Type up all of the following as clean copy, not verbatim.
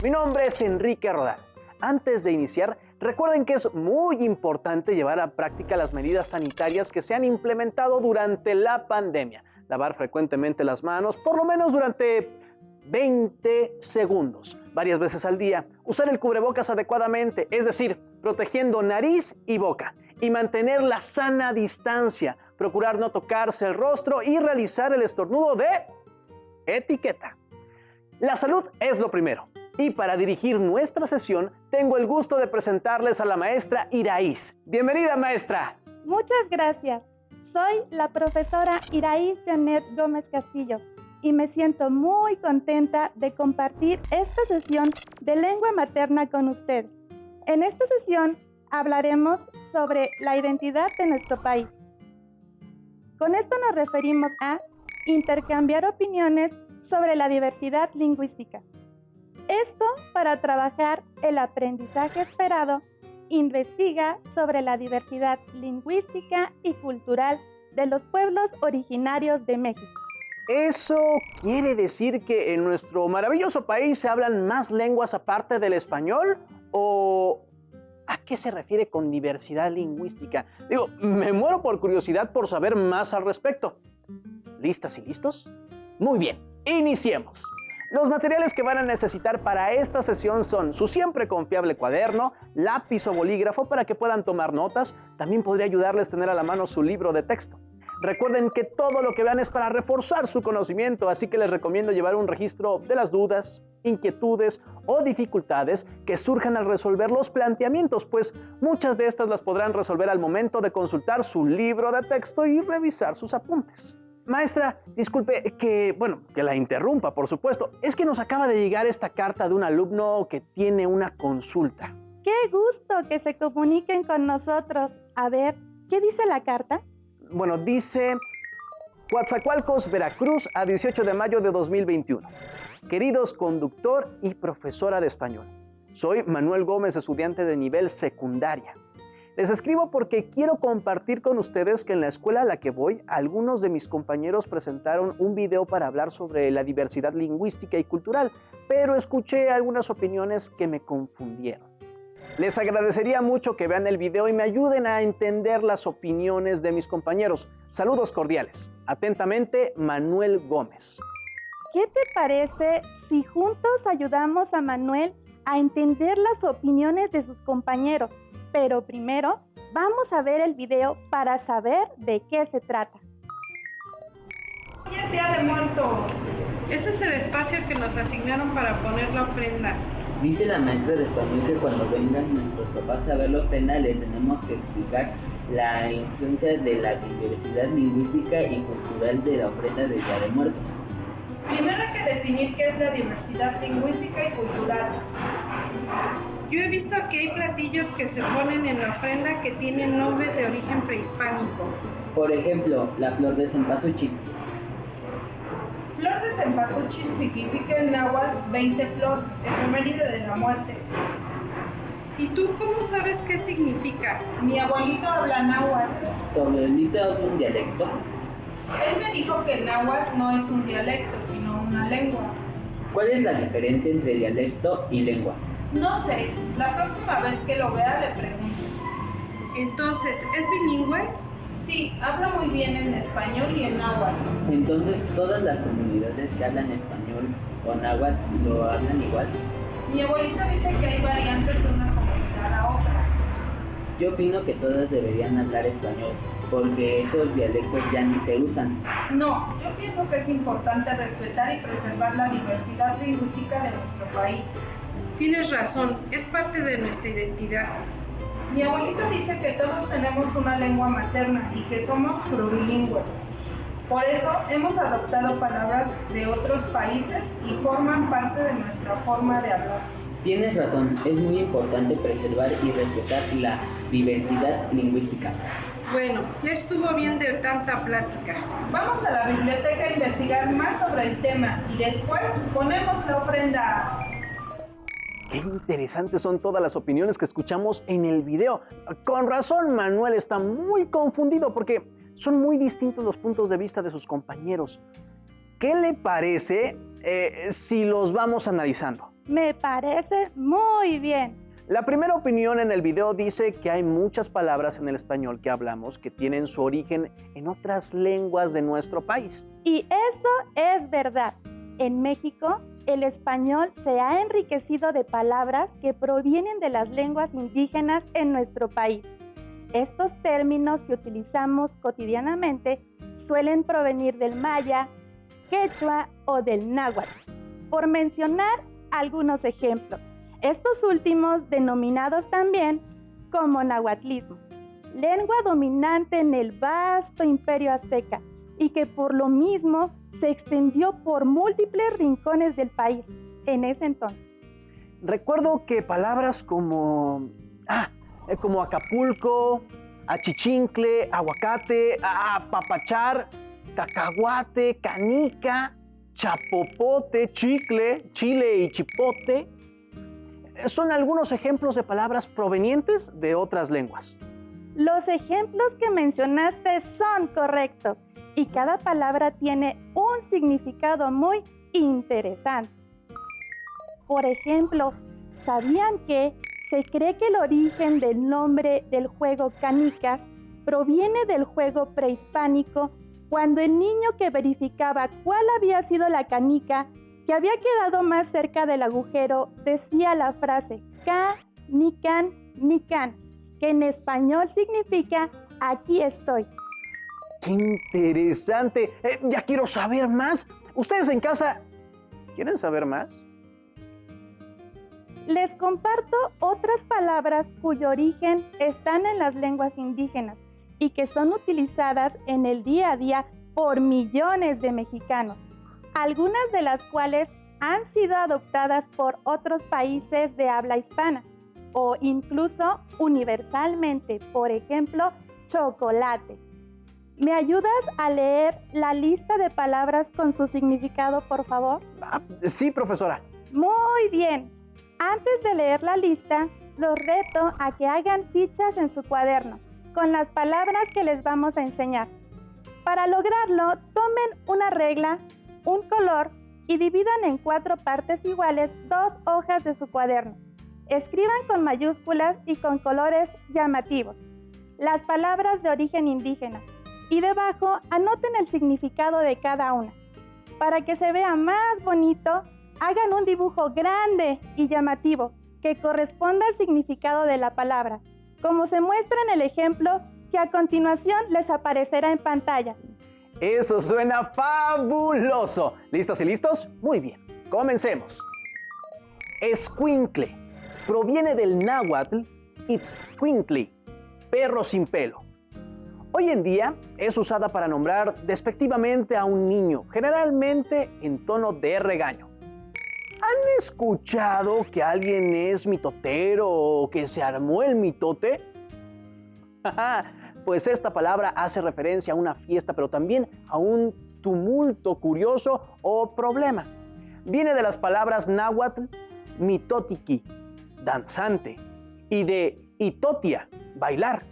Mi nombre es Enrique Rodal. Antes de iniciar, recuerden que es muy importante llevar a práctica las medidas sanitarias que se han implementado durante la pandemia. Lavar frecuentemente las manos, por lo menos durante 20 segundos, varias veces al día. Usar el cubrebocas adecuadamente, es decir, protegiendo nariz y boca. Y mantener la sana distancia. Procurar no tocarse el rostro y realizar el estornudo de etiqueta. La salud es lo primero. Y para dirigir nuestra sesión, tengo el gusto de presentarles a la maestra Iraíz. Bienvenida, maestra. Muchas gracias. Soy la profesora Iraíz Janet Gómez Castillo y me siento muy contenta de compartir esta sesión de lengua materna con ustedes. En esta sesión hablaremos sobre la identidad de nuestro país. Con esto nos referimos a intercambiar opiniones sobre la diversidad lingüística. Esto para trabajar el aprendizaje esperado, investiga sobre la diversidad lingüística y cultural de los pueblos originarios de México. ¿Eso quiere decir que en nuestro maravilloso país se hablan más lenguas aparte del español? ¿O a qué se refiere con diversidad lingüística? Digo, me muero por curiosidad por saber más al respecto. ¿Listas y listos? Muy bien, iniciemos. Los materiales que van a necesitar para esta sesión son su siempre confiable cuaderno, lápiz o bolígrafo para que puedan tomar notas. También podría ayudarles tener a la mano su libro de texto. Recuerden que todo lo que vean es para reforzar su conocimiento, así que les recomiendo llevar un registro de las dudas, inquietudes o dificultades que surjan al resolver los planteamientos, pues muchas de estas las podrán resolver al momento de consultar su libro de texto y revisar sus apuntes. Maestra, disculpe que la interrumpa, por supuesto. Es que nos acaba de llegar esta carta de un alumno que tiene una consulta. ¡Qué gusto que se comuniquen con nosotros! A ver, ¿qué dice la carta? Bueno, dice Coatzacoalcos, Veracruz, a 18 de mayo de 2021. Queridos conductor y profesora de español, soy Manuel Gómez, estudiante de nivel secundaria. Les escribo porque quiero compartir con ustedes que en la escuela a la que voy, algunos de mis compañeros presentaron un video para hablar sobre la diversidad lingüística y cultural, pero escuché algunas opiniones que me confundieron. Les agradecería mucho que vean el video y me ayuden a entender las opiniones de mis compañeros. Saludos cordiales. Atentamente, Manuel Gómez. ¿Qué te parece si juntos ayudamos a Manuel a entender las opiniones de sus compañeros? Pero primero, vamos a ver el video para saber de qué se trata. Hoy es Día de Muertos. Este es el espacio que nos asignaron para poner la ofrenda. Dice la maestra de español que cuando vengan nuestros papás a ver la ofrenda les tenemos que explicar la influencia de la diversidad lingüística y cultural de la ofrenda de Día de Muertos. Primero hay que definir qué es la diversidad lingüística y cultural. Yo he visto que hay platillos que se ponen en la ofrenda que tienen nombres de origen prehispánico. Por ejemplo, la flor de cempasúchil. Flor de cempasúchil significa en náhuatl 20 flor, efeméride de la muerte. ¿Y tú cómo sabes qué significa? Mi abuelito habla náhuatl. ¿Tu abuelito habla un dialecto? Él me dijo que el náhuatl no es un dialecto, sino una lengua. ¿Cuál es la diferencia entre dialecto y lengua? No sé, la próxima vez que lo vea le pregunto. Entonces, ¿es bilingüe? Sí, habla muy bien en español y en náhuatl. Entonces, ¿todas las comunidades que hablan español o náhuatl lo hablan igual? Mi abuelito dice que hay variantes de una comunidad a otra. Yo opino que todas deberían hablar español, porque esos dialectos ya ni se usan. No, yo pienso que es importante respetar y preservar la diversidad lingüística de nuestro país. Tienes razón, es parte de nuestra identidad. Mi abuelito dice que todos tenemos una lengua materna y que somos plurilingües. Por eso hemos adoptado palabras de otros países y forman parte de nuestra forma de hablar. Tienes razón, es muy importante preservar y respetar la diversidad lingüística. Bueno, ya estuvo bien de tanta plática. Vamos a la biblioteca a investigar más sobre el tema y después ponemos la ofrenda. Qué interesantes son todas las opiniones que escuchamos en el video. Con razón, Manuel está muy confundido porque son muy distintos los puntos de vista de sus compañeros. ¿Qué le parece si los vamos analizando? Me parece muy bien. La primera opinión en el video dice que hay muchas palabras en el español que hablamos que tienen su origen en otras lenguas de nuestro país. Y eso es verdad. En México, el español se ha enriquecido de palabras que provienen de las lenguas indígenas en nuestro país. Estos términos que utilizamos cotidianamente suelen provenir del maya, quechua o del náhuatl, por mencionar algunos ejemplos. Estos últimos denominados también como nahuatlismos, lengua dominante en el vasto imperio azteca y que por lo mismo se extendió por múltiples rincones del país en ese entonces. Recuerdo que palabras como Acapulco, achichincle, aguacate, apapachar, cacahuate, canica, chapopote, chicle, chile y chipote son algunos ejemplos de palabras provenientes de otras lenguas. Los ejemplos que mencionaste son correctos y cada palabra tiene un significado muy interesante. Por ejemplo, ¿sabían que se cree que el origen del nombre del juego canicas proviene del juego prehispánico, cuando el niño que verificaba cuál había sido la canica que había quedado más cerca del agujero decía la frase "ca, nican, nican", que en español significa "aquí estoy"? ¡Qué interesante! Ya quiero saber más. ¿Ustedes en casa quieren saber más? Les comparto otras palabras cuyo origen están en las lenguas indígenas y que son utilizadas en el día a día por millones de mexicanos, algunas de las cuales han sido adoptadas por otros países de habla hispana o incluso universalmente, por ejemplo, chocolate. ¿Me ayudas a leer la lista de palabras con su significado, por favor? Sí, profesora. Muy bien. Antes de leer la lista, los reto a que hagan fichas en su cuaderno con las palabras que les vamos a enseñar. Para lograrlo, tomen una regla, un color y dividan en 4 partes iguales 2 hojas de su cuaderno. Escriban con mayúsculas y con colores llamativos las palabras de origen indígena y debajo anoten el significado de cada una. Para que se vea más bonito, hagan un dibujo grande y llamativo que corresponda al significado de la palabra, como se muestra en el ejemplo que a continuación les aparecerá en pantalla. Eso suena fabuloso. ¿Listas y listos? Muy bien, comencemos. Escuincle proviene del náhuatl itzcuintli, perro sin pelo. Hoy en día es usada para nombrar despectivamente a un niño, generalmente en tono de regaño. ¿Han escuchado que alguien es mitotero o que se armó el mitote? Pues esta palabra hace referencia a una fiesta, pero también a un tumulto curioso o problema. Viene de las palabras náhuatl mitotiki, danzante, y de itotia, bailar.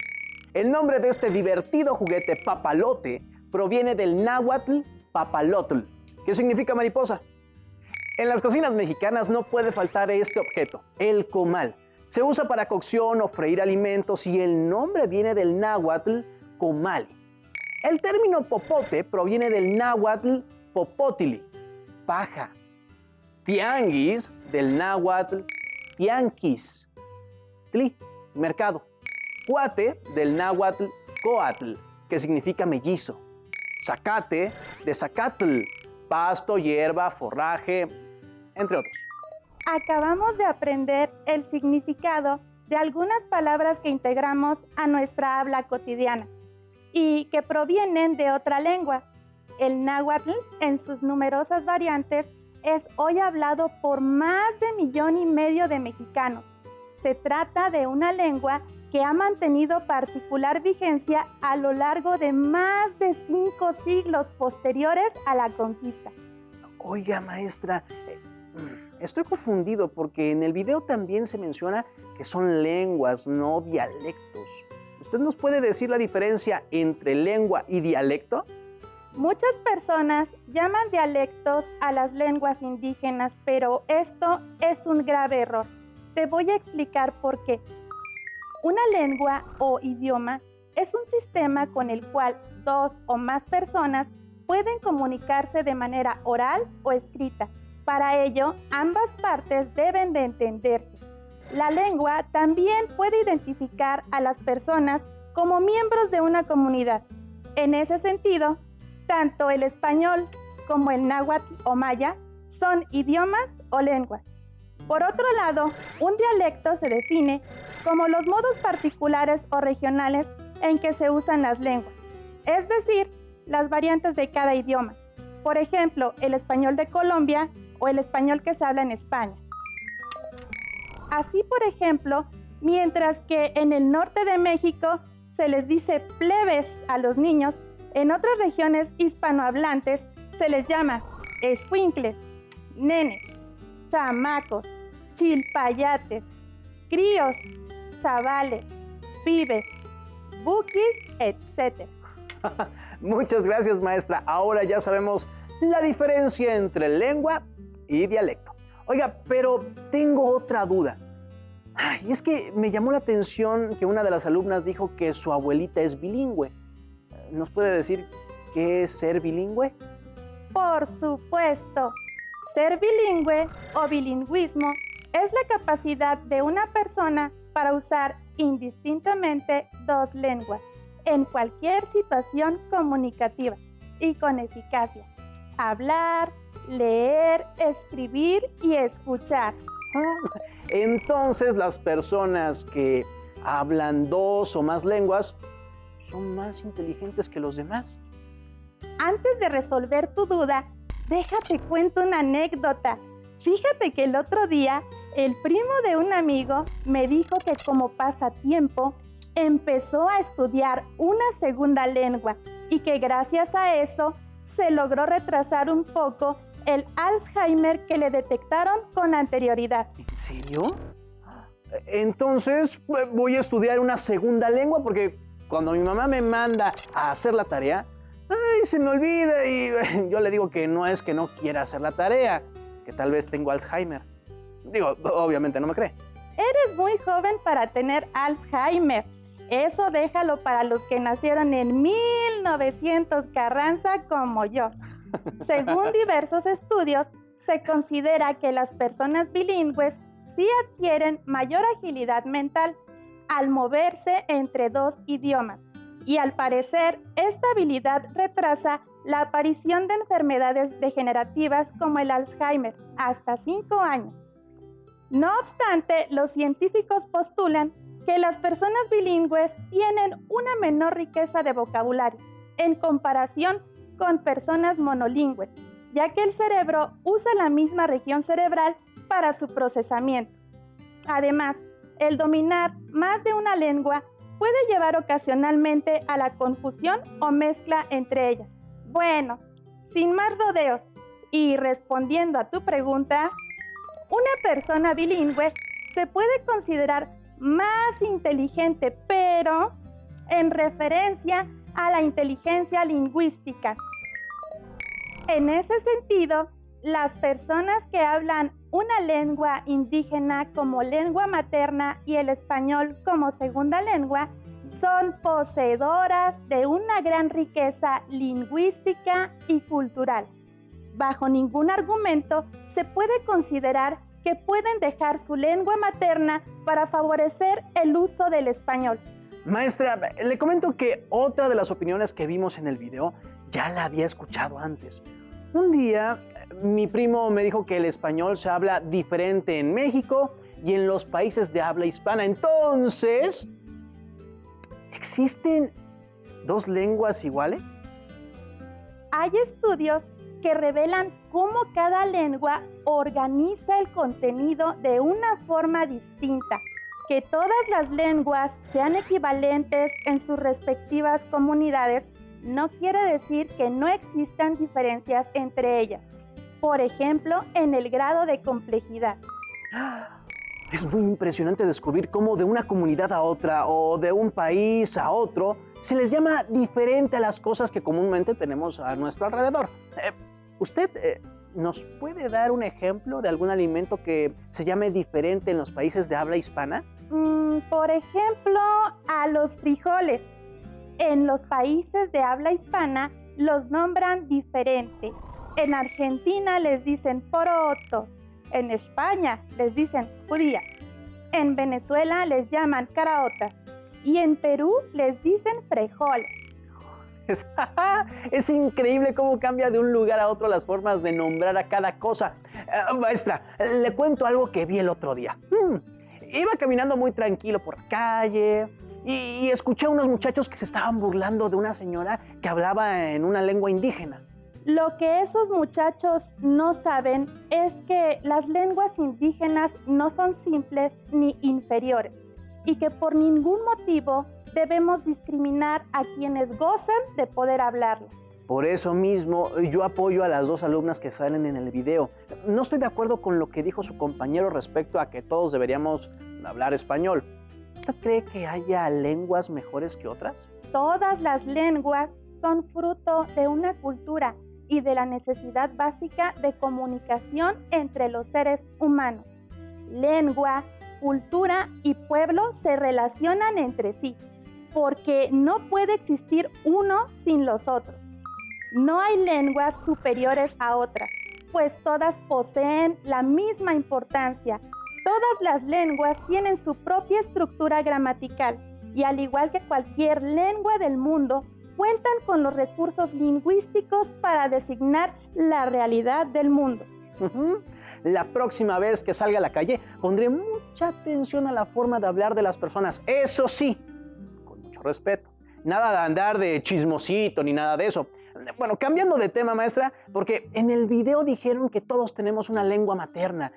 El nombre de este divertido juguete papalote proviene del náhuatl papalotl, que significa mariposa. En las cocinas mexicanas no puede faltar este objeto, el comal. Se usa para cocción o freír alimentos y el nombre viene del náhuatl comali. El término popote proviene del náhuatl popotili, paja. Tianguis, del náhuatl tianquis, tli, mercado. Cuate, del náhuatl coatl, que significa mellizo. Zacate, de zacatl, pasto, hierba, forraje, entre otros. Acabamos de aprender el significado de algunas palabras que integramos a nuestra habla cotidiana y que provienen de otra lengua. El náhuatl, en sus numerosas variantes, es hoy hablado por más de 1,5 millones de mexicanos. Se trata de una lengua que ha mantenido particular vigencia a lo largo de más de 5 siglos posteriores a la conquista. Oiga, maestra, estoy confundido porque en el video también se menciona que son lenguas, no dialectos. ¿Usted nos puede decir la diferencia entre lengua y dialecto? Muchas personas llaman dialectos a las lenguas indígenas, pero esto es un grave error. Te voy a explicar por qué. Una lengua o idioma es un sistema con el cual dos o más personas pueden comunicarse de manera oral o escrita. Para ello, ambas partes deben de entenderse. La lengua también puede identificar a las personas como miembros de una comunidad. En ese sentido, tanto el español como el náhuatl o maya son idiomas o lenguas. Por otro lado, un dialecto se define como los modos particulares o regionales en que se usan las lenguas, es decir, las variantes de cada idioma. Por ejemplo, el español de Colombia o el español que se habla en España. Así, por ejemplo, mientras que en el norte de México se les dice plebes a los niños, en otras regiones hispanohablantes se les llama escuincles, nenes, chamacos, chilpayates, críos, chavales, pibes, buquis, etc. Muchas gracias, maestra. Ahora ya sabemos la diferencia entre lengua y dialecto. Oiga, pero tengo otra duda. Ay, es que me llamó la atención que una de las alumnas dijo que su abuelita es bilingüe. ¿Nos puede decir qué es ser bilingüe? Por supuesto, ser bilingüe o bilingüismo es la capacidad de una persona para usar indistintamente dos lenguas en cualquier situación comunicativa y con eficacia. Hablar, leer, escribir y escuchar. Entonces, las personas que hablan dos o más lenguas son más inteligentes que los demás. Antes de resolver tu duda, déjate cuento una anécdota. Fíjate que el otro día, el primo de un amigo me dijo que como pasatiempo empezó a estudiar una segunda lengua y que gracias a eso se logró retrasar un poco el Alzheimer que le detectaron con anterioridad. ¿En serio? Entonces voy a estudiar una segunda lengua porque cuando mi mamá me manda a hacer la tarea, se me olvida y yo le digo que no es que no quiera hacer la tarea, que tal vez tengo Alzheimer. Digo, obviamente no me cree. Eres muy joven para tener Alzheimer. Eso déjalo para los que nacieron en 1900 Carranza como yo. Según diversos estudios, se considera que las personas bilingües sí adquieren mayor agilidad mental al moverse entre dos idiomas. Y al parecer, esta habilidad retrasa la aparición de enfermedades degenerativas como el Alzheimer hasta 5 años. No obstante, los científicos postulan que las personas bilingües tienen una menor riqueza de vocabulario en comparación con personas monolingües, ya que el cerebro usa la misma región cerebral para su procesamiento. Además, el dominar más de una lengua puede llevar ocasionalmente a la confusión o mezcla entre ellas. Bueno, sin más rodeos y respondiendo a tu pregunta, una persona bilingüe se puede considerar más inteligente, pero en referencia a la inteligencia lingüística. En ese sentido, las personas que hablan una lengua indígena como lengua materna y el español como segunda lengua son poseedoras de una gran riqueza lingüística y cultural. Bajo ningún argumento se puede considerar que pueden dejar su lengua materna para favorecer el uso del español. Maestra, le comento que otra de las opiniones que vimos en el video ya la había escuchado antes. Un día, mi primo me dijo que el español se habla diferente en México y en los países de habla hispana. Entonces, ¿existen dos lenguas iguales? Hay estudios que revelan cómo cada lengua organiza el contenido de una forma distinta. Que todas las lenguas sean equivalentes en sus respectivas comunidades no quiere decir que no existan diferencias entre ellas. Por ejemplo, en el grado de complejidad. Es muy impresionante descubrir cómo de una comunidad a otra o de un país a otro se les llama diferente a las cosas que comúnmente tenemos a nuestro alrededor. ¿Usted nos puede dar un ejemplo de algún alimento que se llame diferente en los países de habla hispana? Por ejemplo, a los frijoles. En los países de habla hispana los nombran diferente. En Argentina les dicen porotos. En España les dicen judías. En Venezuela les llaman caraotas. Y en Perú les dicen frijoles. Es increíble cómo cambia de un lugar a otro las formas de nombrar a cada cosa. Maestra, le cuento algo que vi el otro día. Iba caminando muy tranquilo por la calle y escuché a unos muchachos que se estaban burlando de una señora que hablaba en una lengua indígena. Lo que esos muchachos no saben es que las lenguas indígenas no son simples ni inferiores y que por ningún motivo debemos discriminar a quienes gozan de poder hablarlas. Por eso mismo, yo apoyo a las dos alumnas que salen en el video. No estoy de acuerdo con lo que dijo su compañero respecto a que todos deberíamos hablar español. ¿Usted cree que haya lenguas mejores que otras? Todas las lenguas son fruto de una cultura y de la necesidad básica de comunicación entre los seres humanos. Lengua, cultura y pueblo se relacionan entre sí, porque no puede existir uno sin los otros. No hay lenguas superiores a otras, pues todas poseen la misma importancia. Todas las lenguas tienen su propia estructura gramatical y al igual que cualquier lengua del mundo, cuentan con los recursos lingüísticos para designar la realidad del mundo. La próxima vez que salga a la calle, pondré mucha atención a la forma de hablar de las personas. Eso sí, con mucho respeto. Nada de andar de chismosito ni nada de eso. Bueno, cambiando de tema, maestra, porque en el video dijeron que todos tenemos una lengua materna.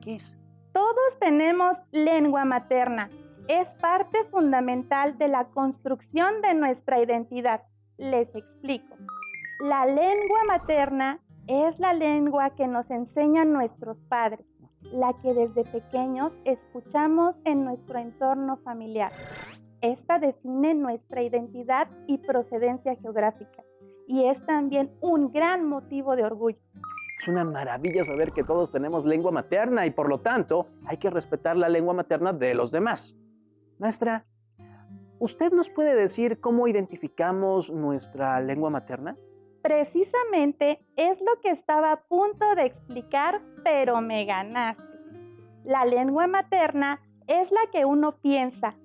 ¿Qué es? Todos tenemos lengua materna. Es parte fundamental de la construcción de nuestra identidad. Les explico. La lengua materna es la lengua que nos enseñan nuestros padres, la que desde pequeños escuchamos en nuestro entorno familiar. Esta define nuestra identidad y procedencia geográfica y es también un gran motivo de orgullo. Es una maravilla saber que todos tenemos lengua materna y por lo tanto hay que respetar la lengua materna de los demás. Maestra, ¿usted nos puede decir cómo identificamos nuestra lengua materna? Precisamente es lo que estaba a punto de explicar, pero me ganaste. La lengua materna es la que uno piensa,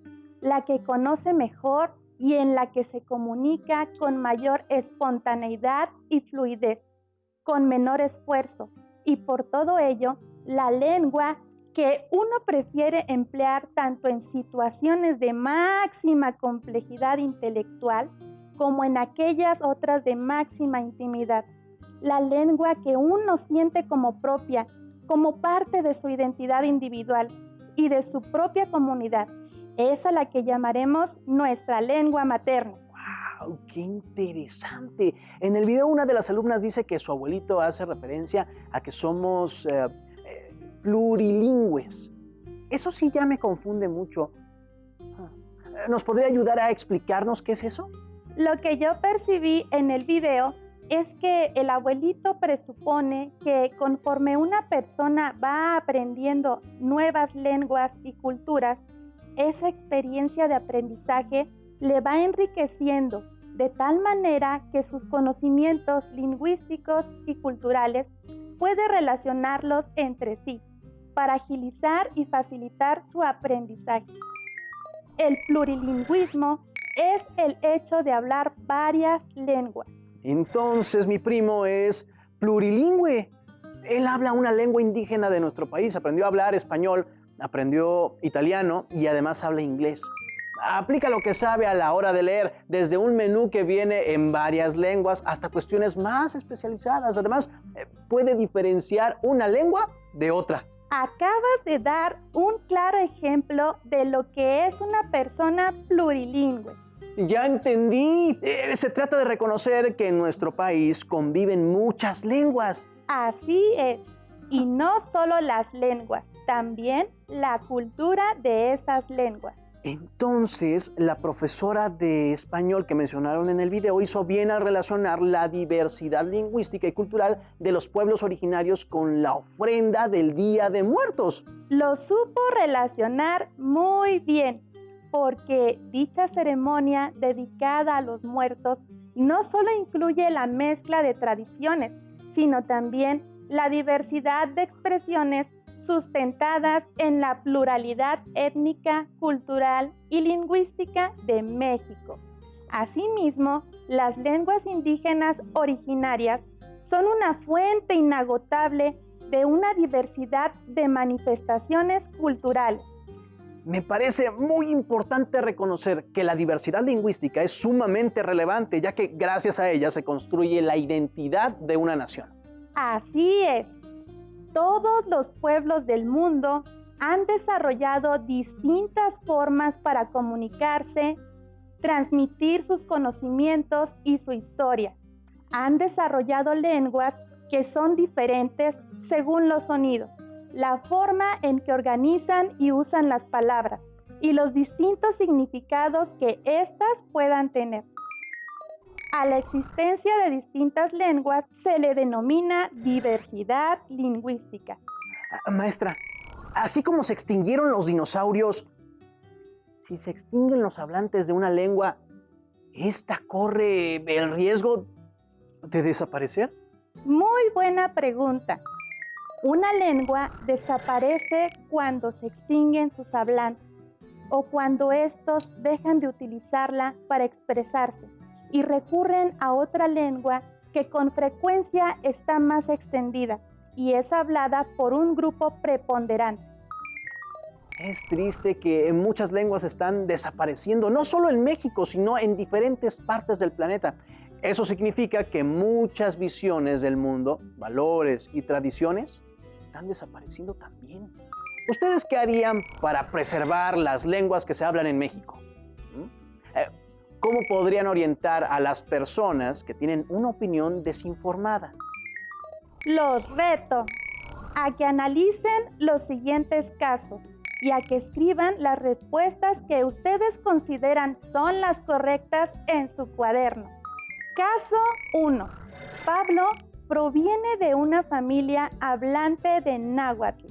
la que conoce mejor y en la que se comunica con mayor espontaneidad y fluidez, con menor esfuerzo, y por todo ello, la lengua que uno prefiere emplear tanto en situaciones de máxima complejidad intelectual como en aquellas otras de máxima intimidad. La lengua que uno siente como propia, como parte de su identidad individual y de su propia comunidad, es a la que llamaremos nuestra lengua materna. ¡Wow! ¡Qué interesante! En el video una de las alumnas dice que su abuelito hace referencia a que somos plurilingües. Eso sí ya me confunde mucho. ¿Nos podría ayudar a explicarnos qué es eso? Lo que yo percibí en el video es que el abuelito presupone que conforme una persona va aprendiendo nuevas lenguas y culturas, esa experiencia de aprendizaje le va enriqueciendo de tal manera que sus conocimientos lingüísticos y culturales puede relacionarlos entre sí para agilizar y facilitar su aprendizaje. El plurilingüismo es el hecho de hablar varias lenguas. Entonces mi primo es plurilingüe. Él habla una lengua indígena de nuestro país, aprendió a hablar español, aprendió italiano y además habla inglés. Aplica lo que sabe a la hora de leer, desde un menú que viene en varias lenguas hasta cuestiones más especializadas. Además, puede diferenciar una lengua de otra. Acabas de dar un claro ejemplo de lo que es una persona plurilingüe. Ya entendí. Se trata de reconocer que en nuestro país conviven muchas lenguas. Así es. Y no solo las lenguas, también la cultura de esas lenguas. Entonces, la profesora de español que mencionaron en el video hizo bien al relacionar la diversidad lingüística y cultural de los pueblos originarios con la ofrenda del Día de Muertos. Lo supo relacionar muy bien, porque dicha ceremonia dedicada a los muertos no solo incluye la mezcla de tradiciones, sino también la diversidad de expresiones sustentadas en la pluralidad étnica, cultural y lingüística de México. Asimismo, las lenguas indígenas originarias son una fuente inagotable de una diversidad de manifestaciones culturales. Me parece muy importante reconocer que la diversidad lingüística es sumamente relevante, ya que gracias a ella se construye la identidad de una nación. Así es. Todos los pueblos del mundo han desarrollado distintas formas para comunicarse, transmitir sus conocimientos y su historia. Han desarrollado lenguas que son diferentes según los sonidos, la forma en que organizan y usan las palabras y los distintos significados que éstas puedan tener. A la existencia de distintas lenguas se le denomina diversidad lingüística. Maestra, así como se extinguieron los dinosaurios, si se extinguen los hablantes de una lengua, ¿esta corre el riesgo de desaparecer? Muy buena pregunta. Una lengua desaparece cuando se extinguen sus hablantes o cuando estos dejan de utilizarla para expresarse y recurren a otra lengua que con frecuencia está más extendida y es hablada por un grupo preponderante. Es triste que muchas lenguas están desapareciendo, no solo en México, sino en diferentes partes del planeta. Eso significa que muchas visiones del mundo, valores y tradiciones están desapareciendo también. ¿Ustedes qué harían para preservar las lenguas que se hablan en México? ¿Cómo podrían orientar a las personas que tienen una opinión desinformada? Los reto a que analicen los siguientes casos y a que escriban las respuestas que ustedes consideran son las correctas en su cuaderno. Caso 1. Pablo proviene de una familia hablante de náhuatl.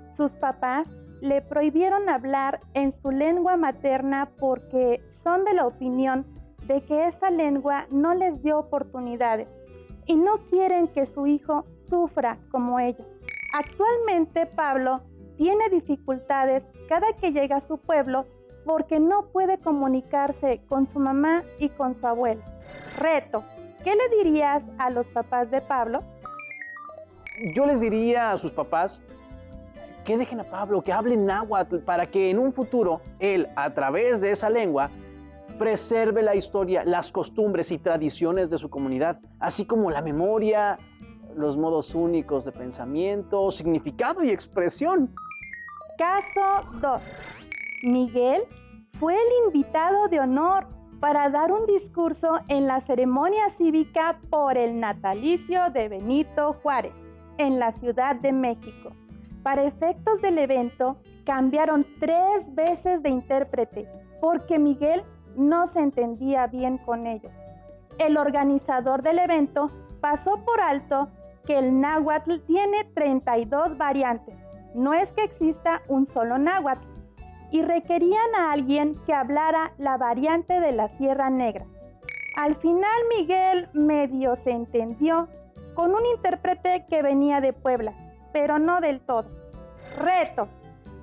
Sus papás le prohibieron hablar en su lengua materna porque son de la opinión de que esa lengua no les dio oportunidades y no quieren que su hijo sufra como ellos. Actualmente Pablo tiene dificultades cada que llega a su pueblo porque no puede comunicarse con su mamá y con su abuelo. Reto, ¿qué le dirías a los papás de Pablo? Yo les diría a sus papás que dejen a Pablo, que hable náhuatl, para que en un futuro él, a través de esa lengua, preserve la historia, las costumbres y tradiciones de su comunidad, así como la memoria, los modos únicos de pensamiento, significado y expresión. Caso 2. Miguel fue el invitado de honor para dar un discurso en la ceremonia cívica por el natalicio de Benito Juárez, en la Ciudad de México. Para efectos del evento, cambiaron 3 veces de intérprete, porque Miguel no se entendía bien con ellos. El organizador del evento pasó por alto que el náhuatl tiene 32 variantes, no es que exista un solo náhuatl, y requerían a alguien que hablara la variante de la Sierra Negra. Al final Miguel medio se entendió con un intérprete que venía de Puebla, pero no del todo. Reto,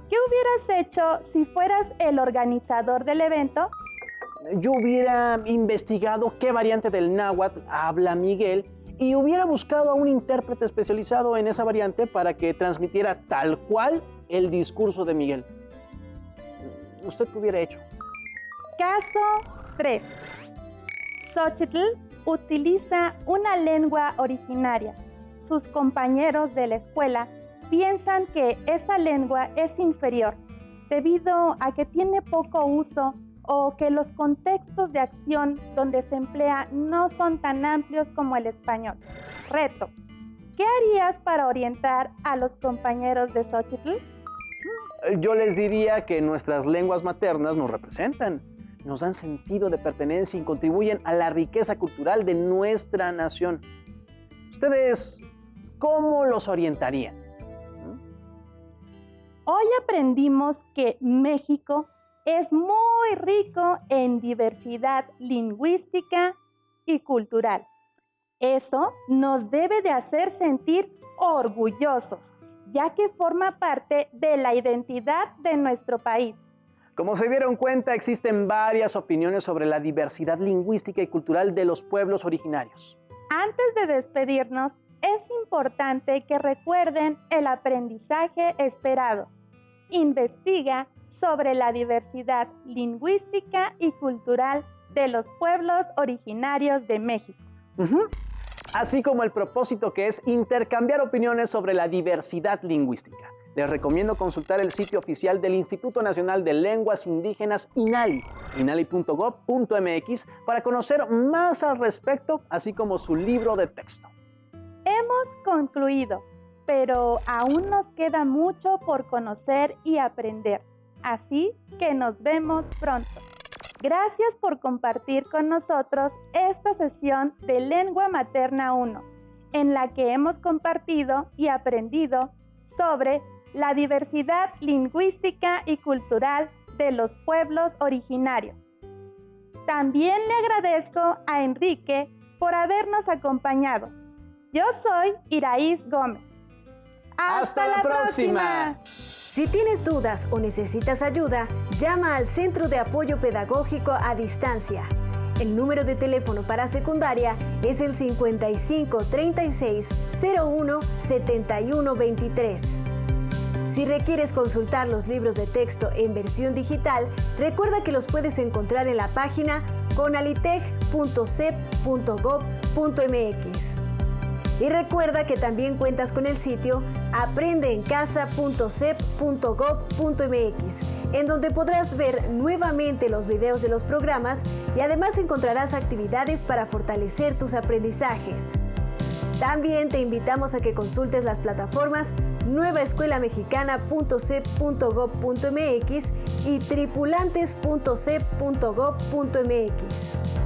¿qué hubieras hecho si fueras el organizador del evento? Yo hubiera investigado qué variante del náhuatl habla Miguel y hubiera buscado a un intérprete especializado en esa variante para que transmitiera tal cual el discurso de Miguel. ¿Usted qué hubiera hecho? Caso 3. Xochitl utiliza una lengua originaria. Sus compañeros de la escuela piensan que esa lengua es inferior debido a que tiene poco uso o que los contextos de acción donde se emplea no son tan amplios como el español. Reto, ¿qué harías para orientar a los compañeros de Xochitl? Yo les diría que nuestras lenguas maternas nos representan, nos dan sentido de pertenencia y contribuyen a la riqueza cultural de nuestra nación. ¿Ustedes cómo los orientarían? Hoy aprendimos que México es muy rico en diversidad lingüística y cultural. Eso nos debe de hacer sentir orgullosos, ya que forma parte de la identidad de nuestro país. Como se dieron cuenta, existen varias opiniones sobre la diversidad lingüística y cultural de los pueblos originarios. Antes de despedirnos, es importante que recuerden el aprendizaje esperado. Investiga sobre la diversidad lingüística y cultural de los pueblos originarios de México. Así como el propósito que es intercambiar opiniones sobre la diversidad lingüística. Les recomiendo consultar el sitio oficial del Instituto Nacional de Lenguas Indígenas INALI, inali.gov.mx, para conocer más al respecto, así como su libro de texto. Hemos concluido, pero aún nos queda mucho por conocer y aprender. Así que nos vemos pronto. Gracias por compartir con nosotros esta sesión de Lengua Materna 1, en la que hemos compartido y aprendido sobre la diversidad lingüística y cultural de los pueblos originarios. También le agradezco a Enrique por habernos acompañado. Yo soy Iraís Gómez. ¡Hasta la próxima! Si tienes dudas o necesitas ayuda, llama al Centro de Apoyo Pedagógico a Distancia. El número de teléfono para secundaria es el 55 36 01 71 23. Si requieres consultar los libros de texto en versión digital, recuerda que los puedes encontrar en la página conaliteg.cep.gov.mx. Y recuerda que también cuentas con el sitio aprendeencasa.cep.gov.mx, en donde podrás ver nuevamente los videos de los programas y además encontrarás actividades para fortalecer tus aprendizajes. También te invitamos a que consultes las plataformas nuevaescuelamexicana.cep.gov.mx y tripulantes.cep.gov.mx.